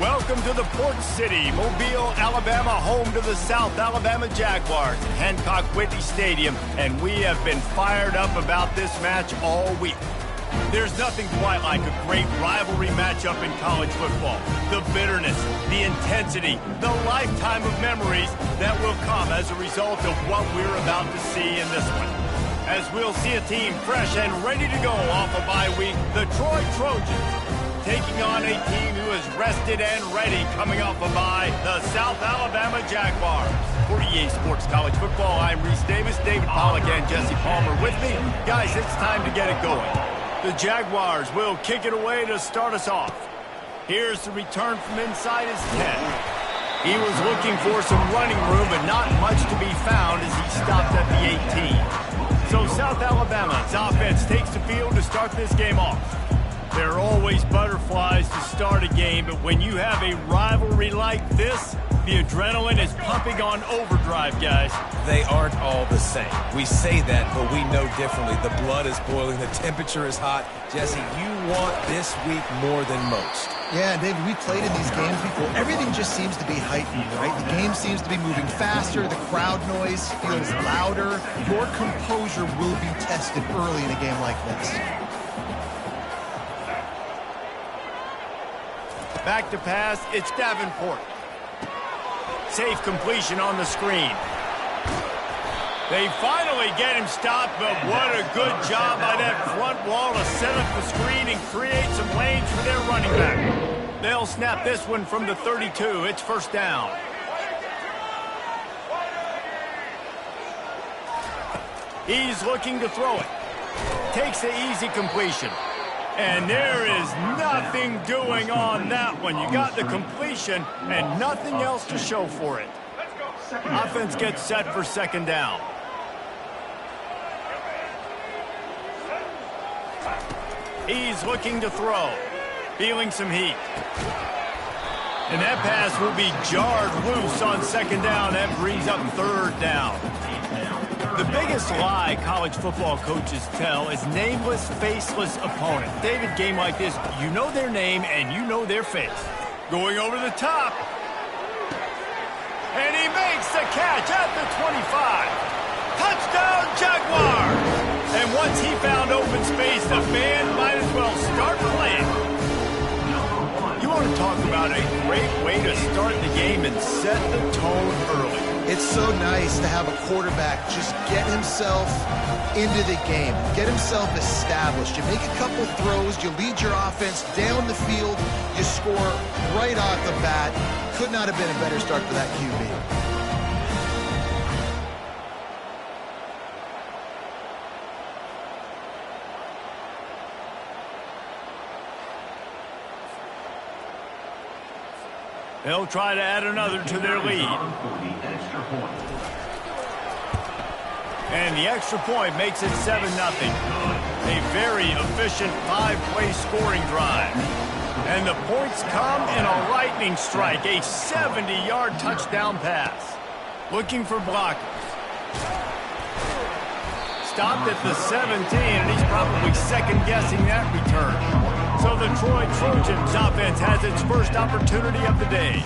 Welcome to the Port City, Mobile, Alabama, home to the South Alabama Jaguars at Hancock Whitney Stadium, and we have been fired up about this match all week. There's nothing quite like a great rivalry matchup in college football. The bitterness, the intensity, the lifetime of memories that will come as a result of what we're about to see in this one. As we'll see a team fresh and ready to go off a bye week, the Troy Trojans, taking on a team who is rested and ready coming off a bye, the South Alabama Jaguars. For EA Sports College Football, I'm Reese Davis, David Pollack, and Jesse Palmer with me. Guys, it's time to get it going. The Jaguars will kick it away to start us off. Here's the return from inside his 10. He was looking for some running room, but not much to be found as he stopped at the 18. So South Alabama's offense takes the field to start this game off. There are always butterflies to start a game, but when you have a rivalry like this, the adrenaline is pumping on overdrive, guys. They aren't all the same. We say that, but we know differently. The blood is boiling. The temperature is hot. Jesse, you want this week more than most. Yeah, David, we played in these games before. Everything just seems to be heightened, right? The game seems to be moving faster. The crowd noise feels louder. Your composure will be tested early in a game like this. Back to pass, it's Davenport. Safe completion on the screen. They finally get him stopped, but what a good job by that front wall to set up the screen and create some lanes for their running back. They'll snap this one from the 32. It's first down. He's looking to throw it. Takes the easy completion. And there is nothing doing on that one. You got the completion and nothing else to show for it. Offense gets set for second down. He's looking to throw. Feeling some heat. And that pass will be jarred loose on second down. That brings up third down. The biggest lie college football coaches tell is nameless, faceless opponent. David, game like this, you know their name and you know their face. Going over the top. And he makes the catch at the 25. Touchdown, Jaguars! And once he found open space, the band might as well start playing. You want to talk about a great way to start the game and set the tone early. It's so nice to have a quarterback just get himself into the game, get himself established. You make a couple throws, you lead your offense down the field, you score right off the bat. Could not have been a better start for that QB. They'll try to add another to their lead. And the extra point makes it 7-0. A very efficient 5-play scoring drive. And the points come in a lightning strike, a 70-yard touchdown pass. Looking for blockers. Stopped at the 17, and he's probably second-guessing that return. So the Troy Trojans offense has its first opportunity of the day.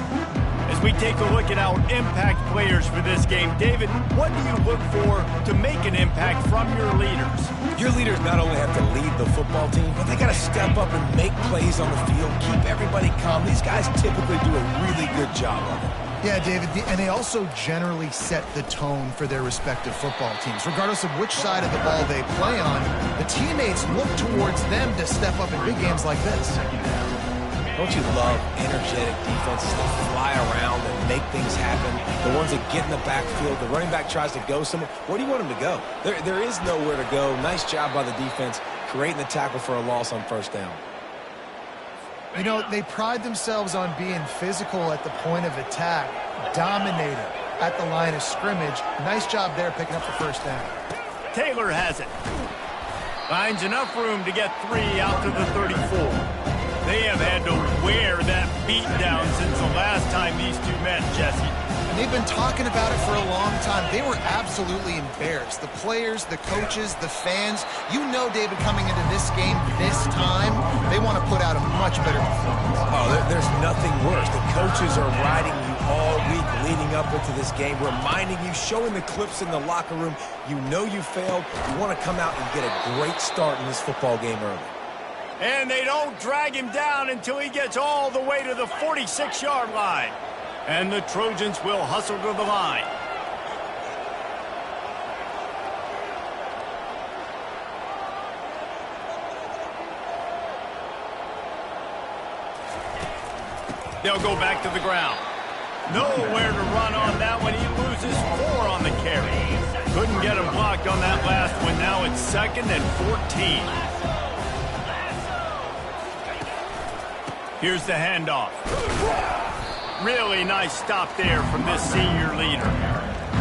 As we take a look at our impact players for this game, David, what do you look for to make an impact from your leaders? Your leaders not only have to lead the football team, but they got to step up and make plays on the field, keep everybody calm. These guys typically do a really good job of it. Yeah, David, and they also generally set the tone for their respective football teams. Regardless of which side of the ball they play on, the teammates look towards them to step up in big games like this. Don't you love energetic defenses that fly around and make things happen? The ones that get in the backfield, the running back tries to go somewhere. Where do you want him to go? There is nowhere to go. Nice job by the defense creating the tackle for a loss on first down. You know, they pride themselves on being physical at the point of attack, dominating at the line of scrimmage. Nice job there picking up the first down. Taylor has it. Finds enough room to get 3 out to the 34. They have had to wear that beatdown since the last time these two met, Jesse. And they've been talking about it for a long time. They were absolutely embarrassed. The players, the coaches, the fans. You know, David, coming into this game this time, they they want to put out a much better performance. Oh, there's nothing worse. The coaches are riding you all week leading up into this game, reminding you, showing the clips in the locker room. You know you failed. You want to come out and get a great start in this football game early. And they don't drag him down until he gets all the way to the 46-yard line. And the Trojans will hustle to the line. They'll go back to the ground. Nowhere to run on that one. He loses 4 on the carry. Couldn't get him blocked on that last one. Now it's 2nd and 14. Here's the handoff. Really nice stop there from this senior leader.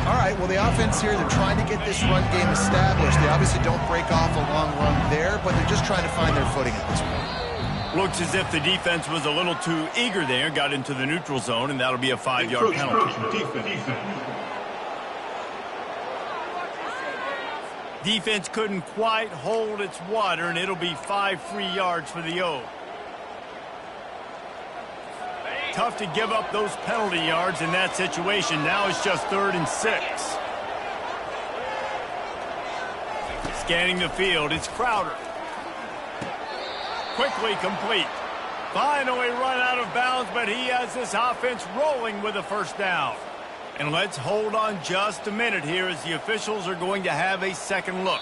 All right, well, the offense here, they're trying to get this run game established. They obviously don't break off a long run there, but they're just trying to find their footing at this point. Looks as if the defense was a little too eager there, got into the neutral zone, and that'll be a 5-yard penalty. Defense couldn't quite hold its water, and it'll be 5 free yards for the O. Tough to give up those penalty yards in that situation. Now it's just 3rd and 6. Scanning the field, it's Crowder. Quickly complete. Finally run out of bounds, but he has this offense rolling with a first down. And let's hold on just a minute here as the officials are going to have a second look.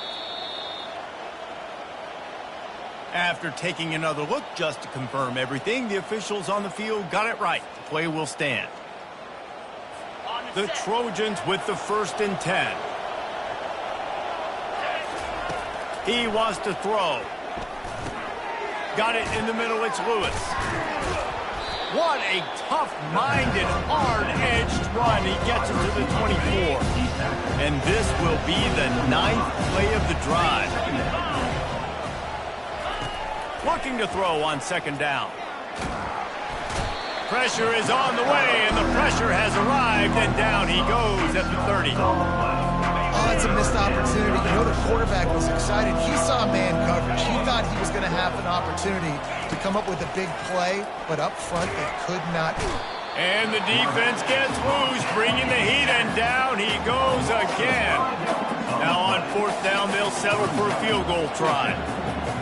After taking another look just to confirm everything, the officials on the field got it right. The play will stand. The Trojans with the 1st and 10. He wants to throw. Got it in the middle, it's Lewis. What a tough-minded, hard-edged run. He gets it to the 24. And this will be the 9th play of the drive. Looking to throw on 2nd down. Pressure is on the way, and the pressure has arrived, and down he goes at the 30. Oh, that's a missed opportunity. You know, the quarterback was excited. He saw man coverage. He thought he was going to have an opportunity to come up with a big play, but up front they could not. And the defense gets loose, bringing the heat, and down he goes again. Now on 4th down, they'll settle for a field goal try.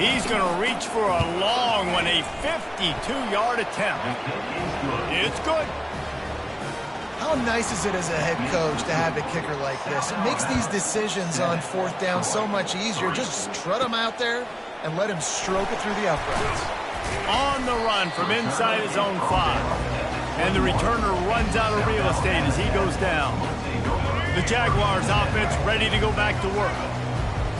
He's going to reach for a long one, a 52-yard attempt. It's good. How nice is it as a head coach to have a kicker like this? It makes these decisions on 4th down so much easier. Just strut him out there and let him stroke it through the uprights. On the run from inside his own 5. And the returner runs out of real estate as he goes down. The Jaguars offense ready to go back to work.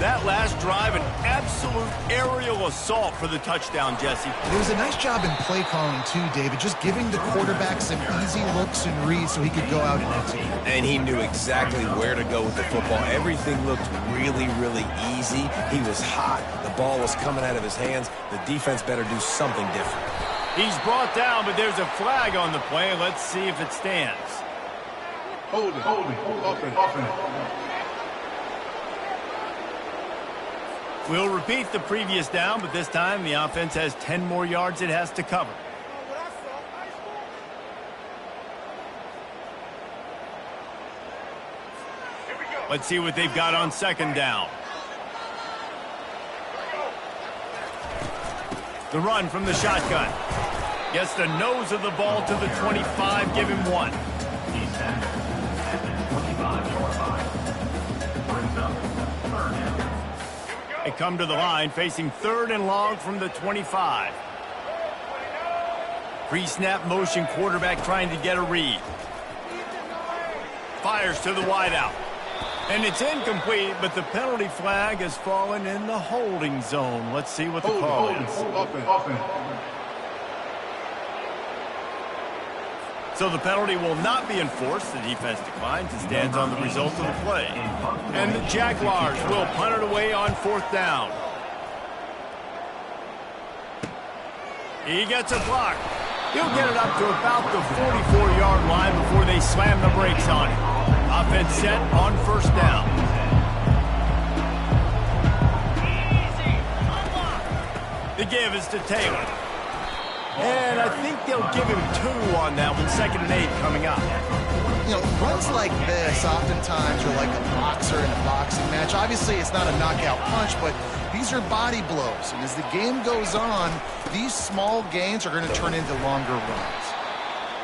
That last drive, an absolute aerial assault for the touchdown, Jesse. It was a nice job in play calling, too, David, just giving the quarterback some easy looks and reads so he could go out and execute. And he knew exactly where to go with the football. Everything looked really, really easy. He was hot. The ball was coming out of his hands. The defense better do something different. He's brought down, but there's a flag on the play. Let's see if it stands. Hold it. Offense. We'll repeat the previous down, but this time the offense has 10 more yards it has to cover. Let's see what they've got on 2nd down. The run from the shotgun. Gets the nose of the ball to the 25, give him 1. They come to the line, facing 3rd and long from the 25. Pre-snap motion, quarterback trying to get a read. Fires to the wideout. And it's incomplete, but the penalty flag has fallen in the holding zone. Let's see what the call is. Offense. So the penalty will not be enforced. The defense declines and stands on the result of the play. And the Jaguars will punt it away on 4th down. He gets a block. He'll get it up to about the 44-yard line before they slam the brakes on it. Offense set on 1st down. The give is to Taylor. And I think they'll give him 2 on that one. 2nd and 8 coming up. You know, runs like this oftentimes are like a boxer in a boxing match. Obviously, it's not a knockout punch, but these are body blows. And as the game goes on, these small gains are going to turn into longer runs.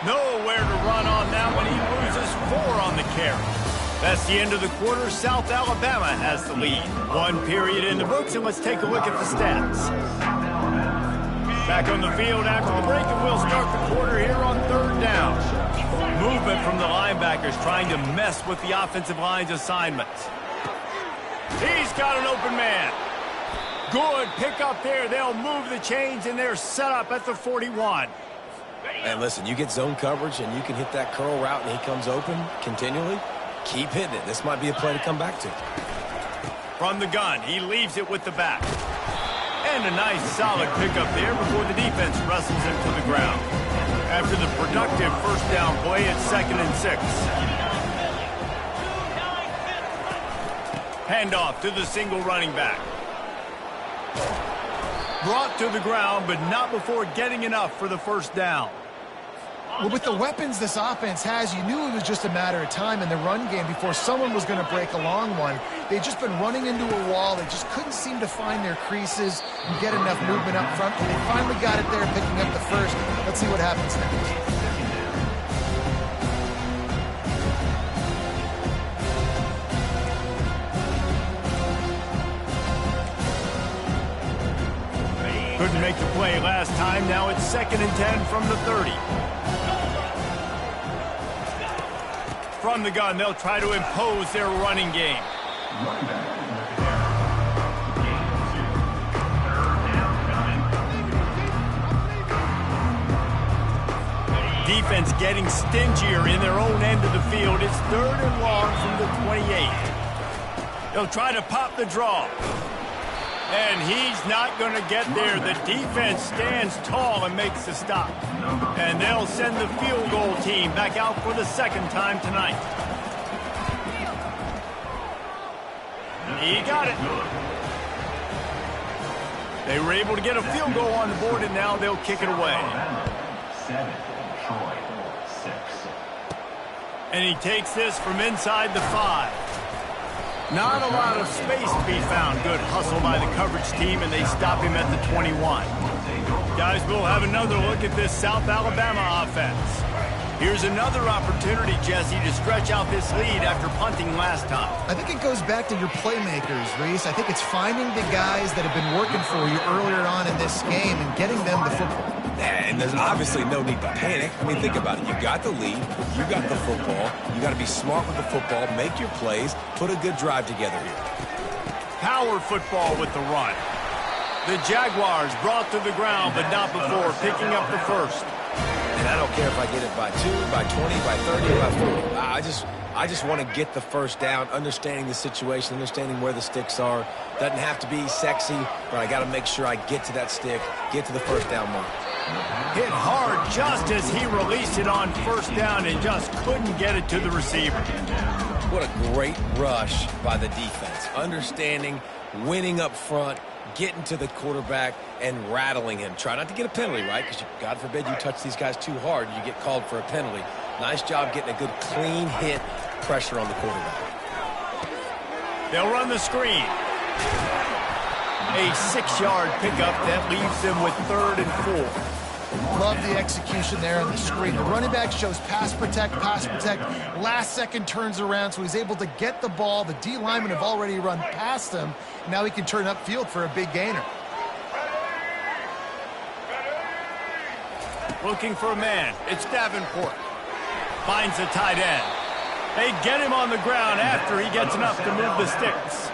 Nowhere to run on that one. He loses 4 on the carry. That's the end of the quarter. South Alabama has the lead. 1 period in the books, and let's take a look at the stats. Back on the field after the break, and we'll start the quarter here on 3rd down. Movement from the linebackers trying to mess with the offensive line's assignments. He's got an open man. Good pick up there. They'll move the chains, and they're set up at the 41. And listen, you get zone coverage, and you can hit that curl route, and he comes open continually. Keep hitting it. This might be a play to come back to. From the gun, he leaves it with the back. And a nice solid pickup there before the defense wrestles him to the ground. After the productive 1st down play, it's 2nd and 6. Handoff to the single running back. Brought to the ground, but not before getting enough for the 1st down. Well, with the weapons this offense has, you knew it was just a matter of time in the run game before someone was going to break a long one. They'd just been running into a wall. They just couldn't seem to find their creases and get enough movement up front. And they finally got it there, picking up the 1st. Let's see what happens next. Couldn't make the play last time. Now it's 2nd and 10 from the 30. From the gun, they'll try to impose their running game. Defense getting stingier in their own end of the field. It's 3rd and long from the 28. They'll try to pop the draw. And he's not going to get there. The defense stands tall and makes the stop. And they'll send the field goal team back out for the 2nd time tonight. He got it. They were able to get a field goal on the board, and now they'll kick it away. 7, Troy, 6. And he takes this from inside the 5. Not a lot of space to be found. Good hustle by the coverage team, and they stop him at the 21. Guys, we'll have another look at this South Alabama offense. Here's another opportunity, Jesse, to stretch out this lead after punting last time. I think it goes back to your playmakers, Reese. I think it's finding the guys that have been working for you earlier on in this game and getting them the football. And there's obviously no need to panic. I mean, think about it. You got the lead. You got the football. You got to be smart with the football. Make your plays. Put a good drive together here. Power football with the run. The Jaguars brought to the ground, but not before picking up the 1st. And I don't care if I get it by 2, by 20, by 30, or by 40. I just want to get the 1st down, understanding the situation, understanding where the sticks are. Doesn't have to be sexy, but I got to make sure I get to that stick, get to the 1st down mark. Hit hard just as he released it on 1st down and just couldn't get it to the receiver. What a great rush by the defense. Understanding, winning up front, getting to the quarterback, and rattling him. Try not to get a penalty, right? Because God forbid you touch these guys too hard, you get called for a penalty. Nice job getting a good clean hit, pressure on the quarterback. They'll run the screen. A 6-yard pickup that leaves them with 3rd and 4. Love the execution there on the screen. The running back shows pass protect. Last second turns around, so he's able to get the ball. The D linemen have already run past him. Now he can turn upfield for a big gainer. Looking for a man. It's Davenport. Finds the tight end. They get him on the ground after he gets enough to move the sticks.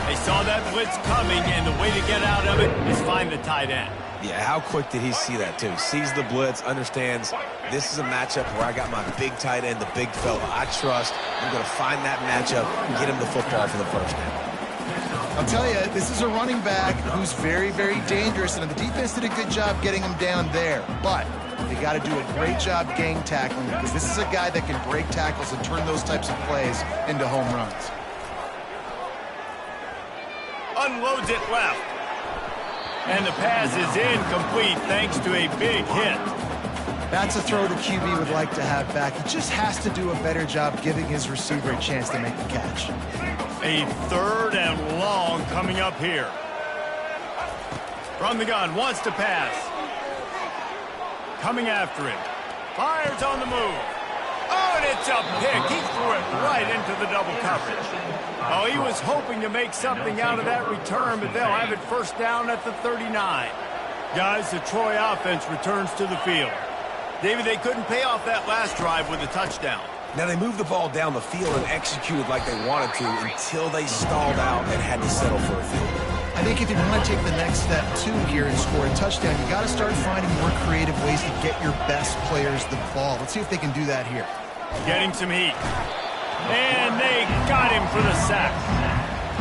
They saw that blitz coming, and the way to get out of it is find the tight end. Yeah, how quick did he see that, too? Sees the blitz, understands this is a matchup where I got my big tight end, the big fella I trust. I'm going to find that matchup and get him the football for the 1st down. I'll tell you, this is a running back who's very, very dangerous, and the defense did a good job getting him down there. But they got to do a great job gang tackling, because this is a guy that can break tackles and turn those types of plays into home runs. Unloads it left. And the pass is incomplete thanks to a big hit. That's a throw the QB would like to have back. He just has to do a better job giving his receiver a chance to make the catch. A 3rd and long coming up here. From the gun, wants to pass. Coming after him. Fires on the move. Oh, and it's a pick. He threw it right into the double coverage. Oh, he was hoping to make something out of that return, but they'll have it first down at the 39. Guys, the Troy offense returns to the field. David, they couldn't pay off that last drive with a touchdown. Now, they moved the ball down the field and executed like they wanted to until they stalled out and had to settle for a field goal. I think if you want to take the next step, too, here and score a touchdown, you got to start finding more creative ways to get your best players the ball. Let's see if they can do that here. Getting some heat. And they got him for the sack.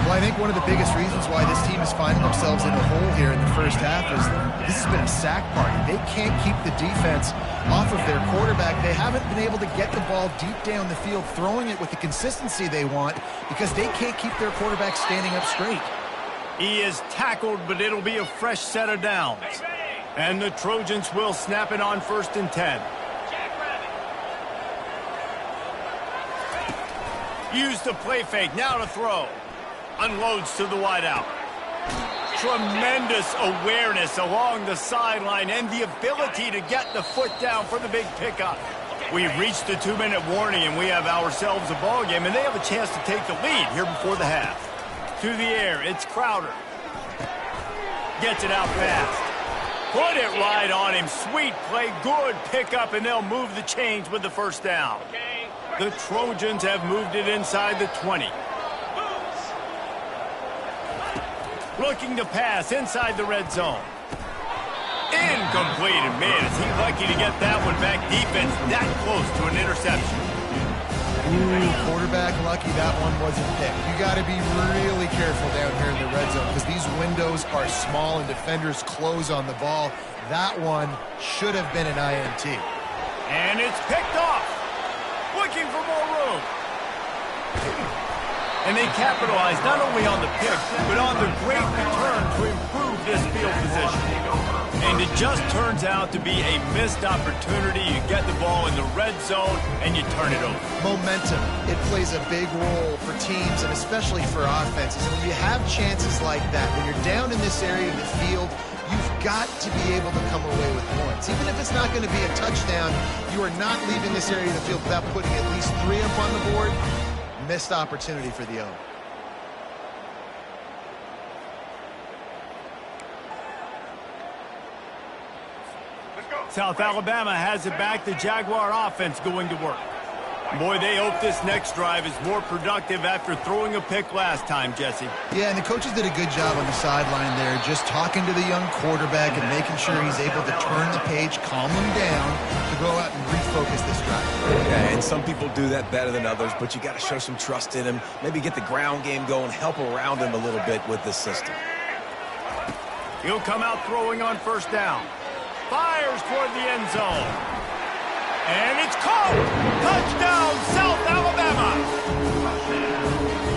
Well, I think one of the biggest reasons why this team is finding themselves in a hole here in the first half is this has been a sack party. They can't keep the defense off of their quarterback. They haven't been able to get the ball deep down the field, throwing it with the consistency they want because they can't keep their quarterback standing up straight. He is tackled, but it'll be a fresh set of downs. And the Trojans will snap it on 1st and 10. Use the play fake, now to throw. Unloads to the wideout. Tremendous awareness along the sideline and the ability to get the foot down for the big pickup. We've reached the 2-minute warning, and we have ourselves a ball game, and they have a chance to take the lead here before the half. To the air, it's Crowder. Gets it out fast. Put it right on him. Sweet play, good pickup, and they'll move the chains with the first down. The Trojans have moved it inside the 20. Looking to pass inside the red zone. Incomplete, and man, is he lucky to get that one back. Defense that close to an interception. Ooh, quarterback lucky that one wasn't picked. You got to be really careful down here in the red zone because these windows are small and defenders close on the ball. That one should have been an INT. And it's picked off. Looking for more room. And they capitalize not only on the pick, but on the great return to improve this field position. And it just turns out to be a missed opportunity. You get the ball in the red zone, and you turn it over. Momentum. It plays a big role for teams, and especially for offenses. And when you have chances like that, when you're down in this area of the field, you've got to be able to come away with points. Even if it's not going to be a touchdown, you are not leaving this area of the field without putting at least 3 up on the board. Missed opportunity for the O. South Alabama has it back. The Jaguar offense going to work. Boy, they hope this next drive is more productive after throwing a pick last time, Jesse. Yeah, and the coaches did a good job on the sideline there, just talking to the young quarterback and making sure he's able to turn the page, calm him down, to go out and refocus this drive. Yeah, and some people do that better than others, but you got to show some trust in him, maybe get the ground game going, help around him a little bit with this system. He'll come out throwing on 1st down. Fires toward the end zone. And it's caught! Touchdown, South Alabama!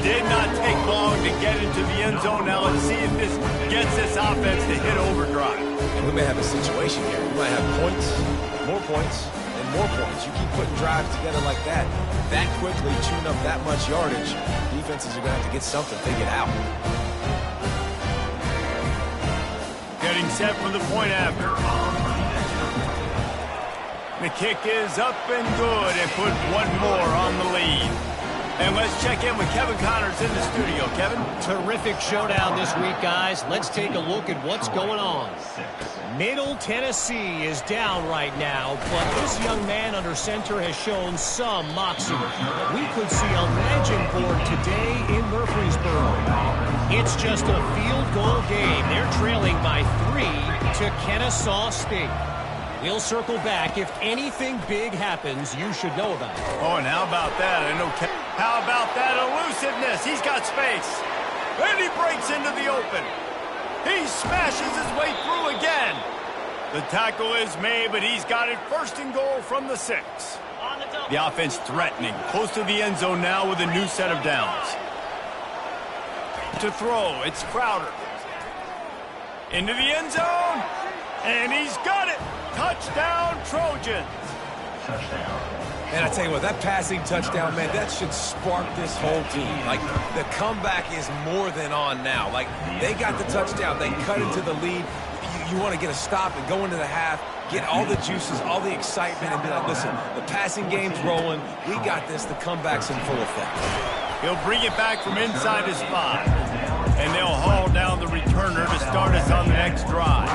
Did not take long to get into the end zone. Now let's see if this gets this offense to hit overdrive. And we may have a situation here. We might have points, and more points. You keep putting drives together like that quickly, chewing up that much yardage, defenses are going to have to get something figured out. Getting set for the point after. The kick is up and good and put one more on the lead. And let's check in with Kevin Connors in the studio. Kevin? Terrific showdown this week, guys. Let's take a look at what's going on. Middle Tennessee is down right now, but this young man under center has shown some moxie. We could see a legend born today in Murfreesboro. It's just a field goal game. They're trailing by 3 to Kennesaw State. We'll circle back. If anything big happens, you should know about it. Oh, and how about that? How about that elusiveness? He's got space. And he breaks into the open. He smashes his way through again. The tackle is made, but he's got it 1st and goal from the 6. The offense threatening. Close to the end zone now with a new set of downs. To throw, it's Crowder. Into the end zone. And he's got it. Touchdown, Trojans. And I tell you what, that passing touchdown, man, that should spark this whole team. Like, the comeback is more than on now. Like, they got the touchdown. They cut into the lead. You want to get a stop and go into the half, get all the juices, all the excitement, and be like, listen, the passing game's rolling. We got this. The comeback's in full effect. He'll bring it back from inside his 5. And they'll haul down the returner to start us on the next drive.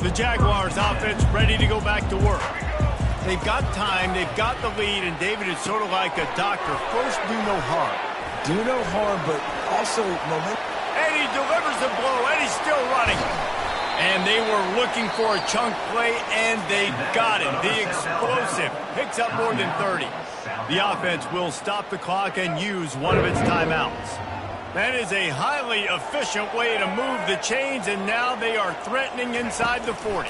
The Jaguars offense ready to go back to work. They've got time, they've got the lead, and David is sort of like a doctor. First, do no harm. Do no harm, but also momentum. And he delivers the blow, and he's still running. And they were looking for a chunk play, and they got him. The explosive picks up more than 30. The offense will stop the clock and use one of its timeouts. That is a highly efficient way to move the chains, and now they are threatening inside the 40.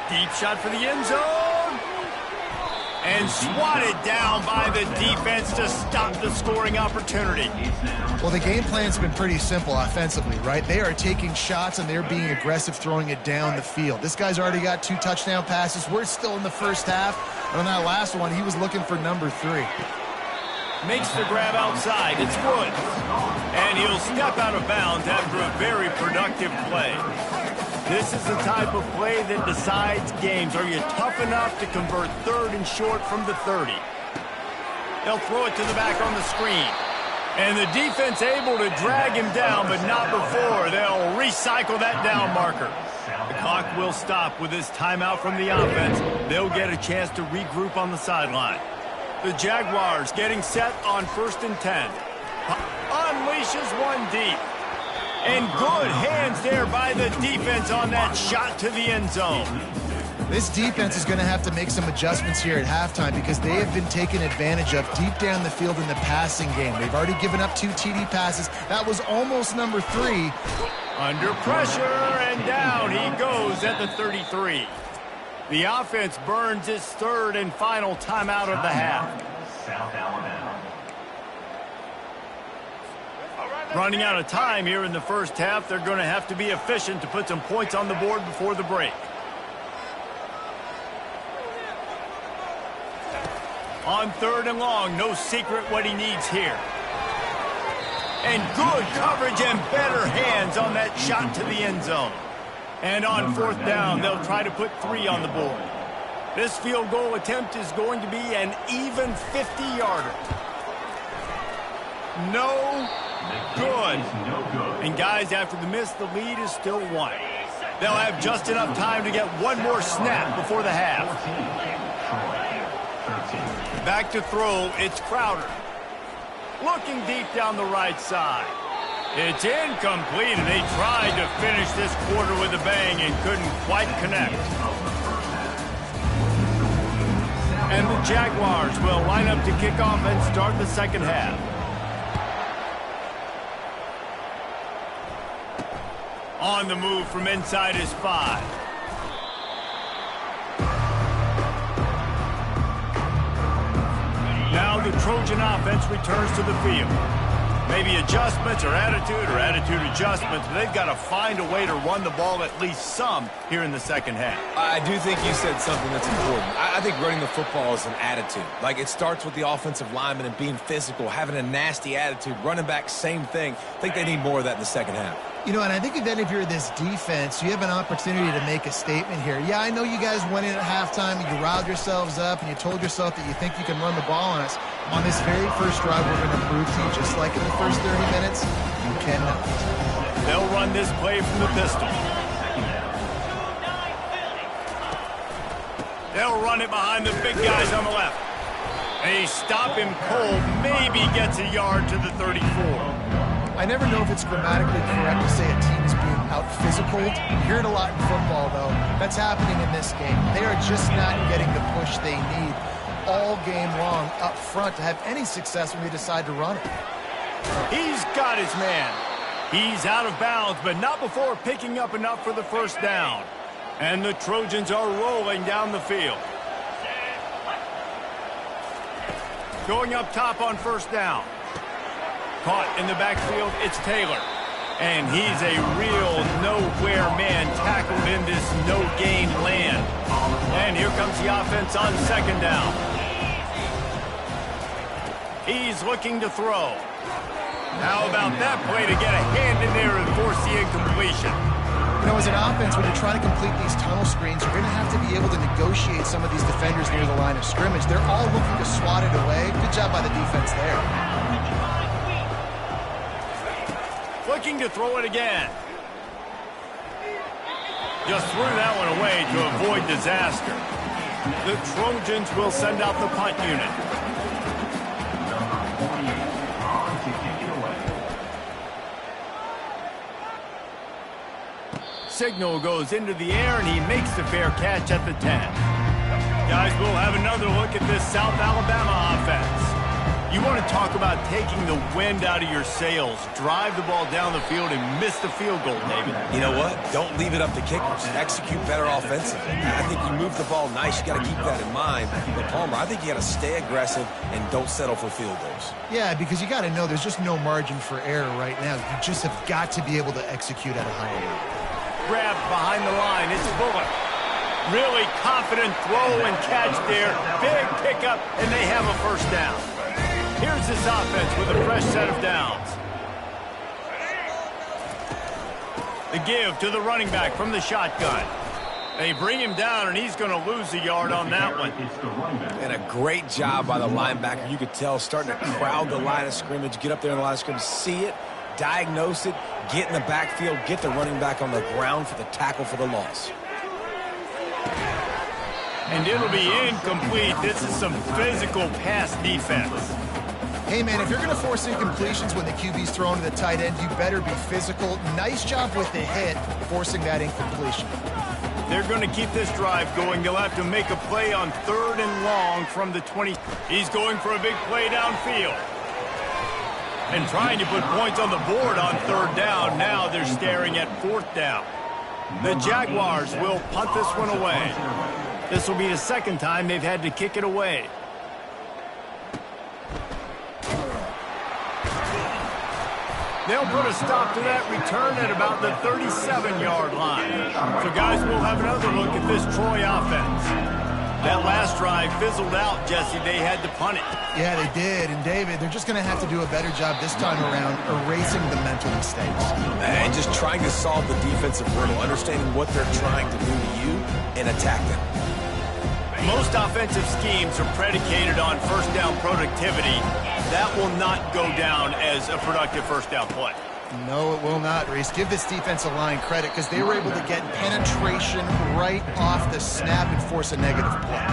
Deep shot for the end zone. And swatted down by the defense to stop the scoring opportunity. Well, the game plan's been pretty simple offensively, right? They are taking shots, and they're being aggressive, throwing it down the field. This guy's already got 2 touchdown passes. We're still in the first half. And on that last one, he was looking for number 3. Makes the grab outside. It's Woods. And he'll step out of bounds after a very productive play. This is the type of play that decides games. Are you tough enough to convert 3rd and short from the 30? They'll throw it to the back on the screen. And the defense able to drag him down, but not before. They'll recycle that down marker. The clock will stop with this timeout from the offense. They'll get a chance to regroup on the sideline. The Jaguars getting set on 1st and 10. Unleashes one deep. And good hands there by the defense on that shot to the end zone. This defense is going to have to make some adjustments here at halftime because they have been taken advantage of deep down the field in the passing game. They've already given up 2 TD passes. That was almost number 3. Under pressure, and down he goes at the 33. The offense burns its 3rd and final timeout of the half. South Alabama. Running out of time here in the first half. They're going to have to be efficient to put some points on the board before the break. On 3rd and long, no secret what he needs here. And good coverage and better hands on that shot to the end zone. And on 4th down, they'll try to put 3 on the board. This field goal attempt is going to be an even 50-yarder. No good. And guys, after the miss, the lead is still 1. They'll have just enough time to get one more snap before the half. Back to throw, it's Crowder. Looking deep down the right side. It's incomplete, and they tried to finish this quarter with a bang and couldn't quite connect. And the Jaguars will line up to kick off and start the second half. On the move from inside his 5. Now the Trojan offense returns to the field. Maybe adjustments or attitude adjustments, but they've got to find a way to run the ball at least some here in the second half. I do think you said something that's important. I think running the football is an attitude. Like, it starts with the offensive lineman and being physical, having a nasty attitude. Running back, same thing. I think they need more of that in the second half. You know, and I think that if you're this defense, you have an opportunity to make a statement here. Yeah, I know you guys went in at halftime and you riled yourselves up and you told yourself that you think you can run the ball on us. On this very first drive, we're going to prove to you, just like in the first 30 minutes, you cannot. They'll run this play from the pistol. They'll run it behind the big guys on the left. They stop him cold, maybe gets a yard to the 34. I never know if it's grammatically correct to say a team is being out-physicaled. You hear it a lot in football, though. That's happening in this game. They are just not getting the push they need all game long up front to have any success when they decide to run it. He's got his man. He's out of bounds, but not before picking up enough for the first down. And the Trojans are rolling down the field. Going up top on first down. Caught in the backfield, it's Taylor. And he's a real nowhere man tackled in this no-gain land. And here comes the offense on second down. He's looking to throw. How about that play to get a hand in there and force the incompletion? You know, as an offense, when you're trying to complete these tunnel screens, you're going to have to be able to negotiate some of these defenders near the line of scrimmage. They're all looking to swat it away. Good job by the defense there. Looking to throw it again. Just threw that one away to avoid disaster. The Trojans will send out the punt unit. Signal goes into the air, and he makes the fair catch at the 10. Guys, we'll have another look at this South Alabama offense. You want to talk about taking the wind out of your sails. Drive the ball down the field and miss the field goal, David. You know what? Don't leave it up to kickers. Execute better offensively. I think you move the ball nice. You got to keep that in mind. But Palmer, I think you got to stay aggressive and don't settle for field goals. Yeah, because you got to know there's just no margin for error right now. You just have got to be able to execute at a high level. Grabbed behind the line. It's Bullock. Really confident throw and catch there. Big pickup, and they have a first down. Here's this offense with a fresh set of downs. The give to the running back from the shotgun. They bring him down, and he's going to lose a yard on that one. And a great job by the linebacker. You could tell starting to crowd the line of scrimmage, get up there in the line of scrimmage, see it, diagnose it, get in the backfield, get the running back on the ground for the tackle for the loss. And it'll be incomplete. This is some physical pass defense. Hey, man, if you're going to force incompletions when the QB's throwing to the tight end, you better be physical. Nice job with the hit, forcing that incompletion. They're going to keep this drive going. They'll have to make a play on 3rd and long from the 20. He's going for a big play downfield. And trying to put points on the board on 3rd down. Now they're staring at 4th down. The Jaguars will punt this one away. This will be the second time they've had to kick it away. They'll put a stop to that return at about the 37-yard line. So, guys, we'll have another look at this Troy offense. That last drive fizzled out, Jesse. They had to punt it. Yeah, they did. And, David, they're just going to have to do a better job this time around erasing the mental mistakes. And just trying to solve the defensive riddle, understanding what they're trying to do to you and attack them. Most offensive schemes are predicated on first down productivity. That will not go down as a productive first down play. No, it will not, Reese. Give this defensive line credit because they were able to get penetration right off the snap and force a negative play.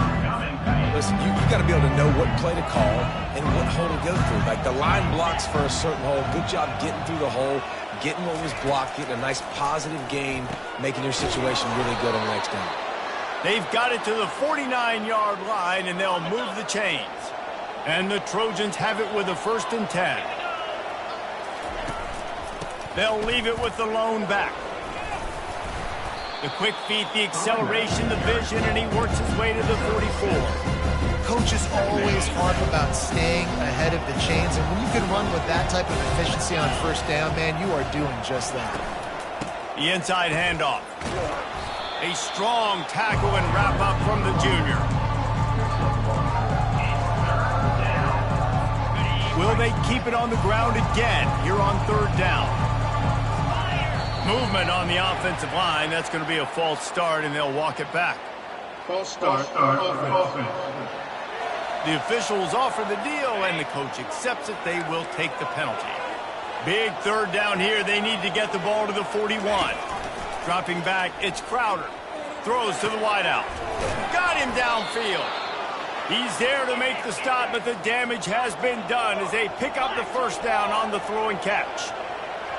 Listen, you got to be able to know what play to call and what hole to go through. Like the line blocks for a certain hole. Good job getting through the hole, getting what was blocked, getting a nice positive gain, making your situation really good on the next down. They've got it to the 49-yard line, and they'll move the chains. And the Trojans have it with a 1st and 10. They'll leave it with the lone back. The quick feet, the acceleration, the vision, and he works his way to the 44. Coaches always harp about staying ahead of the chains, and when you can run with that type of efficiency on first down, man, you are doing just that. The inside handoff. A strong tackle and wrap-up from the junior. Will they keep it on the ground again here on 3rd down? Movement on the offensive line. That's going to be a false start, and they'll walk it back. False start. Offense. The officials offer the deal, and the coach accepts it. They will take the penalty. Big 3rd down here. They need to get the ball to the 41. Dropping back, it's Crowder. Throws to the wideout. Got him downfield. He's there to make the stop, but the damage has been done as they pick up the first down on the throw and catch.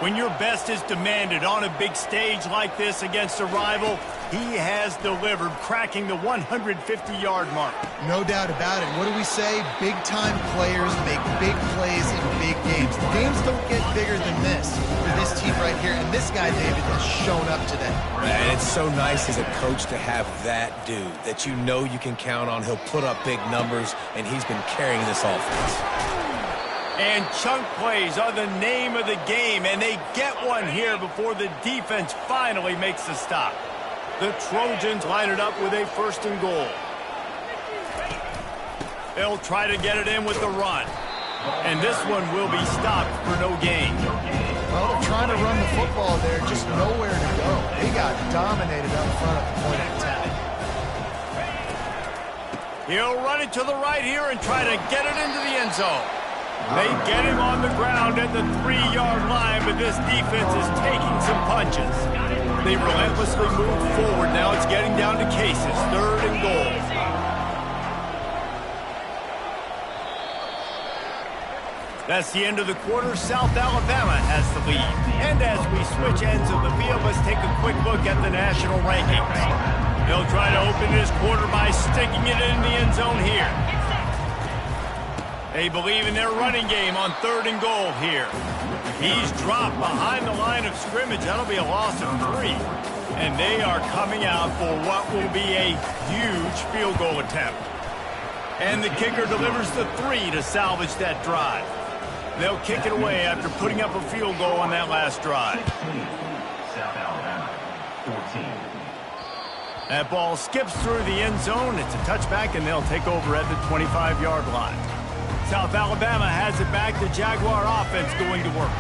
When your best is demanded on a big stage like this against a rival, he has delivered, cracking the 150-yard mark. No doubt about it. What do we say? Big-time players make big plays in big games. The games don't get bigger than this for this team right here, and this guy, David, has shown up today. And it's so nice as a coach to have that dude that you know you can count on. He'll put up big numbers, and he's been carrying this offense. And chunk plays are the name of the game, and they get one here before the defense finally makes the stop. The Trojans line it up with a 1st and goal. They'll try to get it in with the run. And this one will be stopped for no gain. Well, they're trying to run the football there, just nowhere to go. They got dominated up front at the point of attack. He'll run it to the right here and try to get it into the end zone. They get him on the ground at the 3-yard line, but this defense is taking some punches. They relentlessly move forward. Now it's getting down to cases. 3rd and goal. That's the end of the quarter. South Alabama has the lead. And as we switch ends of the field, let's take a quick look at the national rankings. They'll try to open this quarter by sticking it in the end zone here. They believe in their running game on 3rd and goal here. He's dropped behind the line of scrimmage. That'll be a loss of 3. And they are coming out for what will be a huge field goal attempt. And the kicker delivers the 3 to salvage that drive. They'll kick it away after putting up a field goal on that last drive. South Alabama, 14. That ball skips through the end zone. It's a touchback, and they'll take over at the 25-yard line. South Alabama has it back. The Jaguar offense going to work.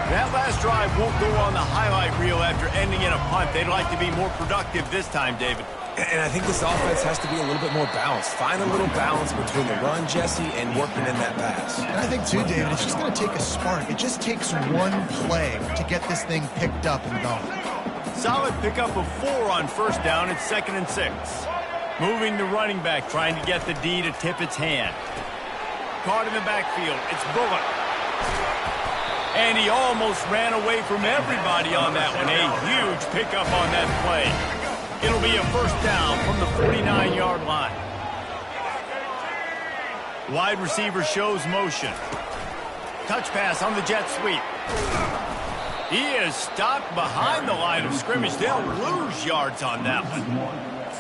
That last drive won't go on the highlight reel after ending in a punt. They'd like to be more productive this time, David. And I think this offense has to be a little bit more balanced. Find a little balance between the run, Jesse, and working in that pass. And I think, too, David, it's just going to take a spark. It just takes one play to get this thing picked up and going. Solid pickup of 4 on 1st down. It's 2nd and 6. Moving the running back, trying to get the D to tip its hand. Caught in the backfield. It's Bullock. And he almost ran away from everybody on that one. A huge pickup on that play. It'll be a 1st down from the 49-yard line. Wide receiver shows motion. Touch pass on the jet sweep. He is stopped behind the line of scrimmage. They'll lose yards on that one.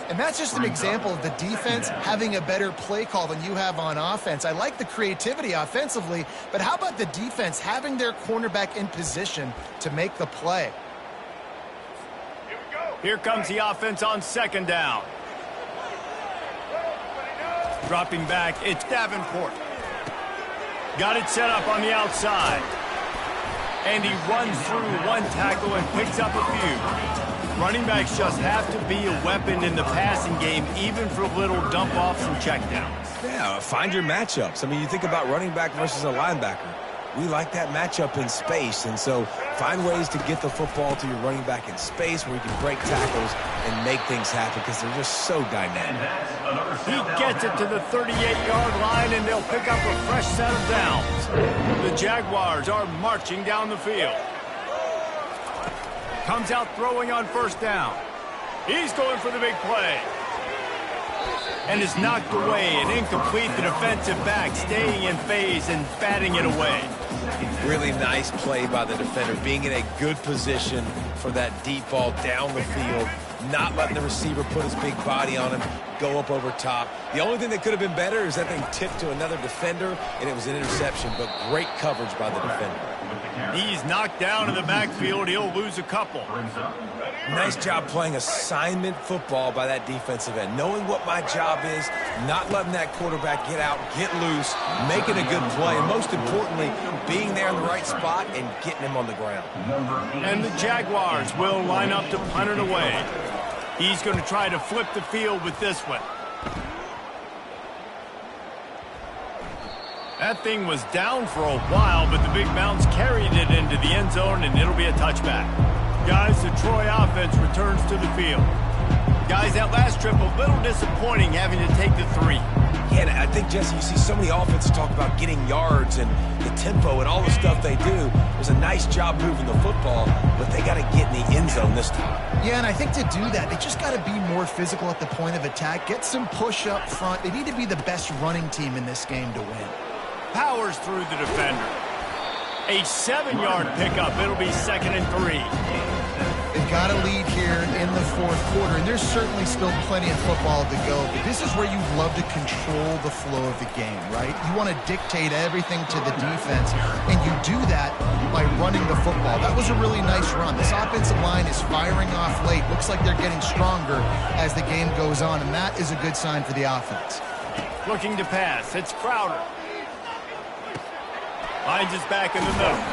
And that's just an example of the defense having a better play call than you have on offense. I like the creativity offensively, but how about the defense having their cornerback in position to make the play? Here comes the offense on 2nd down. Dropping back, it's Davenport. Got it set up on the outside. And he runs through one tackle and picks up a few. Running backs just have to be a weapon in the passing game, even for little dump-offs and checkdowns. Yeah, find your matchups. I mean, you think about running back versus a linebacker. We like that matchup in space, and so find ways to get the football to your running back in space where you can break tackles and make things happen because they're just so dynamic. He gets it to the 38-yard line, and they'll pick up a fresh set of downs. The Jaguars are marching down the field. Comes out throwing on 1st down. He's going for the big play. And is knocked away and incomplete. The defensive back staying in phase and batting it away. Really nice play by the defender, being in a good position for that deep ball down the field, not letting the receiver put his big body on him, go up over top. The only thing that could have been better is that thing tipped to another defender, and it was an interception, but great coverage by the defender. He's knocked down in the backfield. He'll lose a couple. Nice job playing assignment football by that defensive end. Knowing what my job is, not letting that quarterback get out, get loose, making a good play, and most importantly, being there in the right spot and getting him on the ground. And the Jaguars will line up to punt it away. He's going to try to flip the field with this one. That thing was down for a while, but the big bounce carried it into the end zone, and it'll be a touchback. Guys, the Troy offense returns to the field. Guys, that last trip, a little disappointing having to take the 3. Yeah, and I think, Jesse, you see so many offenses talk about getting yards and the tempo and all the stuff they do. It was a nice job moving the football, but they got to get in the end zone this time. Yeah, and I think to do that, they just got to be more physical at the point of attack, get some push up front. They need to be the best running team in this game to win. Powers through the defender. A 7-yard pickup. It'll be 2nd and 3. They've got a lead here in the fourth quarter, and there's certainly still plenty of football to go, but this is where you love to control the flow of the game, right? You want to dictate everything to the defense, and you do that by running the football. That was a really nice run. This offensive line is firing off late. Looks like they're getting stronger as the game goes on, and that is a good sign for the offense. Looking to pass. It's Crowder. Finds his back in the middle.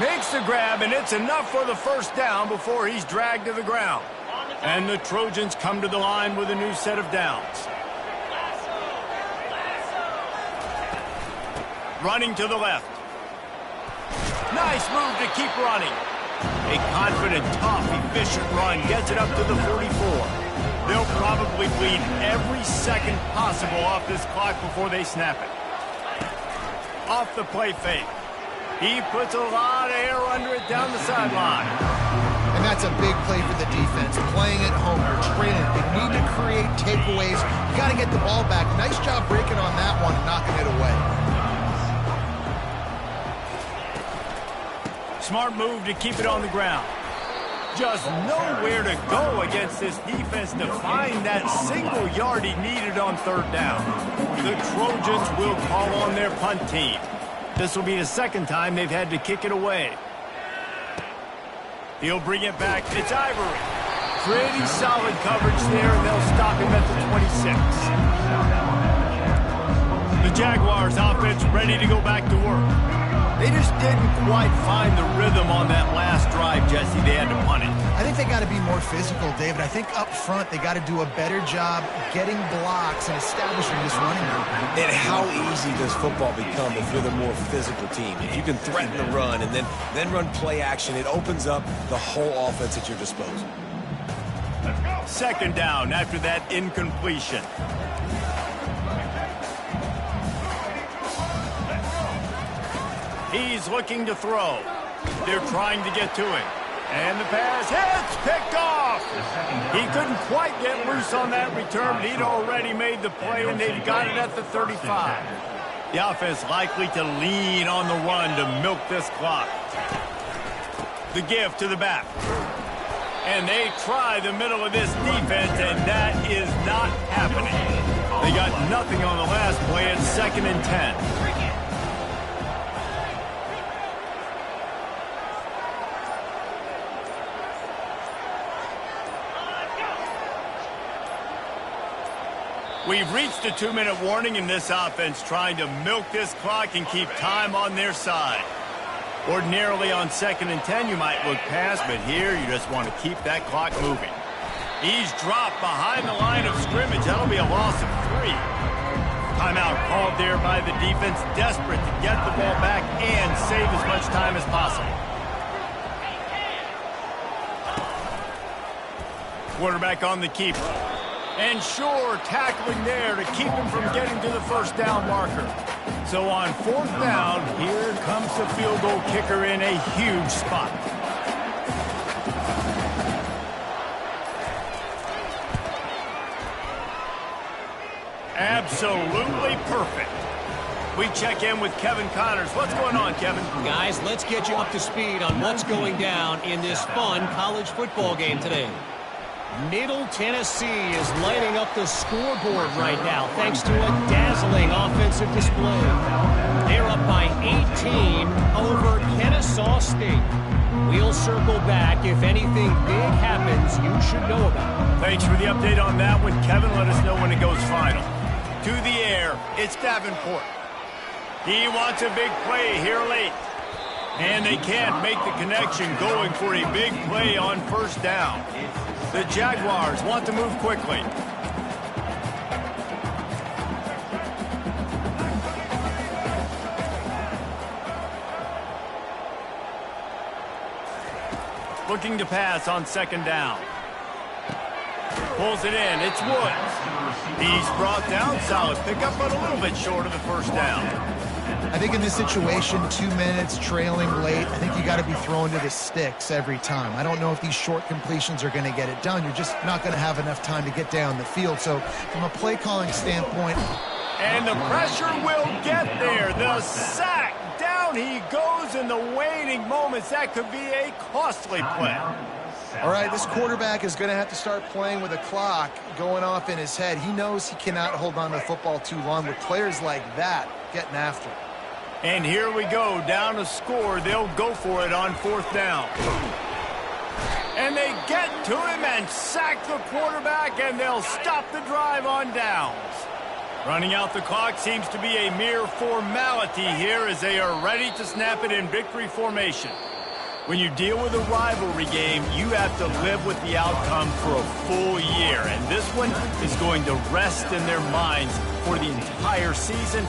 Makes the grab, and it's enough for the first down before he's dragged to the ground. And the Trojans come to the line with a new set of downs. Running to the left. Nice move to keep running. A confident, tough, efficient run gets it up to the 44. They'll probably bleed every second possible off this clock before they snap it. Off the play fake. He puts a lot of air under it down the sideline. And that's a big play for the defense. Playing at home, you're trailing. You need to create takeaways. You got to get the ball back. Nice job breaking on that one, knocking it away. Smart move to keep it on the ground. Just nowhere to go against this defense to find that single yard he needed on third down. The Trojans will call on their punt team. This will be the second time they've had to kick it away. He'll bring it back. It's Ivory. Pretty solid coverage there, and they'll stop him at the 26. The Jaguars offense ready to go back to work. They just didn't quite find the rhythm on that last drive, Jesse. They had to punt it. I think they got to be more physical, David. I think up front they got to do a better job getting blocks and establishing this running game. And how easy does football become if you're the more physical team? If you can threaten the run and then run play action, it opens up the whole offense at your disposal. Second down after that incompletion. He's looking to throw. They're trying to get to him. And the pass hits, picked off. He couldn't quite get loose on that return, but he'd already made the play, and they've got it at the 35. The offense likely to lean on the run to milk this clock. The give to the back. And they try the middle of this defense, and that is not happening. They got nothing on the last play. It's 2nd and 10. We've reached a 2-minute warning in this offense, trying to milk this clock and keep time on their side. Ordinarily on 2nd and 10, you might look past, but here you just want to keep that clock moving. He's dropped behind the line of scrimmage. That'll be a loss of 3. Timeout called there by the defense, desperate to get the ball back and save as much time as possible. Quarterback on the keeper. And sure, tackling there to keep him from getting to the first down marker. So on 4th down, here comes the field goal kicker in a huge spot. Absolutely perfect. We check in with Kevin Connors. What's going on, Kevin? Guys, let's get you up to speed on what's going down in this fun college football game today. Middle Tennessee is lighting up the scoreboard right now thanks to a dazzling offensive display. They're up by 18 over Kennesaw State. We'll circle back if anything big happens you should know about. Thanks for the update on that one, Kevin. Let us know when it goes final. To the air, it's Davenport. He wants a big play here late. And they can't make the connection going for a big play on first down. The Jaguars want to move quickly. Looking to pass on 2nd down. Pulls it in. It's Woods. He's brought down. Solid pickup, but a little bit short of the first down. I think in this situation, 2 minutes, trailing late, I think you got to be throwing to the sticks every time. I don't know if these short completions are going to get it done. You're just not going to have enough time to get down the field. So from a play calling standpoint. And the pressure will get there. The sack. Down he goes in the waning moments. That could be a costly play. All right, this quarterback is going to have to start playing with a clock going off in his head. He knows he cannot hold on to the football too long with players like that getting after him. And here we go, down to score. They'll go for it on 4th down. And they get to him and sack the quarterback, and they'll stop the drive on downs. Running out the clock seems to be a mere formality here as they are ready to snap it in victory formation. When you deal with a rivalry game, you have to live with the outcome for a full year. And this one is going to rest in their minds for the entire season.